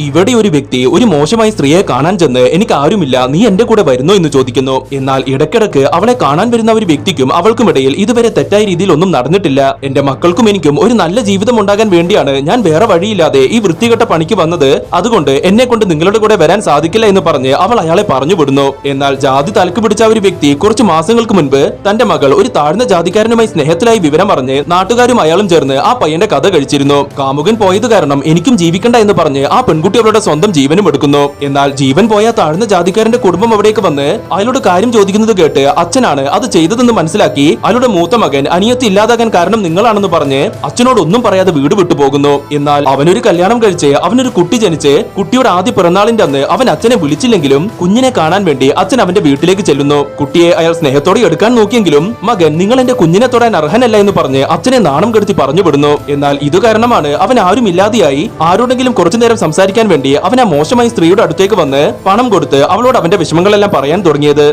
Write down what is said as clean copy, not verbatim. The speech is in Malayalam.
ഇവിടെ ഒരു വ്യക്തി ഒരു മോശമായ സ്ത്രീയെ കാണാൻ ചെന്ന് എനിക്ക് ആരുമില്ല, നീ എന്റെ കൂടെ വരുന്നോ എന്ന് ചോദിക്കുന്നു. എന്നാൽ ഇടയ്ക്കിടയ്ക്ക് അവളെ കാണാൻ വരുന്ന ഒരു വ്യക്തിക്കും അവൾക്കുമിടയിൽ ഇതുവരെ തെറ്റായ രീതിയിൽ ഒന്നും നടന്നിട്ടില്ല. എന്റെ മക്കൾക്കും എനിക്കും ഒരു നല്ല ജീവിതം ഉണ്ടാകാൻ വേണ്ടിയാണ് ഞാൻ വേറെ വഴിയില്ലാതെ ഈ വൃത്തികെട്ട പണിക്ക് വന്നത്. അതുകൊണ്ട് എന്നെ കൊണ്ട് നിങ്ങളുടെ കൂടെ വരാൻ സാധിക്കില്ല എന്ന് പറഞ്ഞ് അവൾ അയാളെ പറഞ്ഞു വിടുന്നു. എന്നാൽ ജാതി തലക്ക് പിടിച്ച ഒരു വ്യക്തി കുറച്ച് മാസങ്ങൾക്ക് മുൻപ് തന്റെ മകൾ ഒരു താഴ്ന്ന ജാതിക്കാരനുമായി സ്നേഹത്തിലായി വിവരം പറഞ്ഞ് നാട്ടുകാരും അയാളും ചേർന്ന് ആ പയ്യന്റെ കഥ കഴിച്ചിരുന്നു. കാമുകൻ പോയത് കാരണം എനിക്കും ജീവിക്കണ്ട എന്ന് പറഞ്ഞ് ആ പെൺകുട്ടി അവളുടെ സ്വന്തം ജീവനും എടുക്കുന്നു. എന്നാൽ ജീവൻ പോയ താഴ്ന്ന ജാതിക്കാരന്റെ കുടുംബം അവിടേക്ക് വന്ന് അയാളുടെ കാര്യം ചോദിക്കുന്നത് കേട്ട് അച്ഛനാണ് അത് ചെയ്തതെന്ന് മനസ്സിലാക്കി അയാളുടെ മൂത്ത മകൻ അനിയത്തി ഇല്ലാതാകാൻ കാരണം നിങ്ങളാണെന്ന് പറഞ്ഞ് അച്ഛനോട് ഒന്നും പറയാതെ വീട് വിട്ടു പോകുന്നു. എന്നാൽ അവനൊരു കല്യാണം കഴിച്ച് അവനൊരു കുട്ടി ജനിച്ച് കുട്ടിയുടെ ആദ്യ പിറന്നാളിന്റെ അന്ന് അവൻ അച്ഛനെ വിളിച്ചില്ലെങ്കിലും കുഞ്ഞിനെ കാണാൻ വേണ്ടി അച്ഛൻ അവന്റെ വീട്ടിലേക്ക് ചെല്ലുന്നു. കുട്ടിയെ അയാൾ സ്നേഹത്തോടെ എടുക്കാൻ നോക്കിയെങ്കിലും മകൻ നിങ്ങൾ എന്റെ കുഞ്ഞിനെ തൊടാൻ അർഹനല്ല എന്ന് പറഞ്ഞ് അച്ഛനെ നാണം കെടുത്തി പറഞ്ഞു വിടുന്നു. എന്നാൽ ഇത് കാരണമാണ് അവൻ ആരും ഇല്ലാതെയായി ആരോടെങ്കിലും കുറച്ചു നേരം സംസാരിക്കാൻ വേണ്ടി അവൻ ആ മോശമായ സ്ത്രീയുടെ അടുത്തേക്ക് വന്ന് പണം കൊടുത്ത് അവളോട് അവന്റെ വിഷമങ്ങളെല്ലാം പറയാൻ തുടങ്ങിയത്.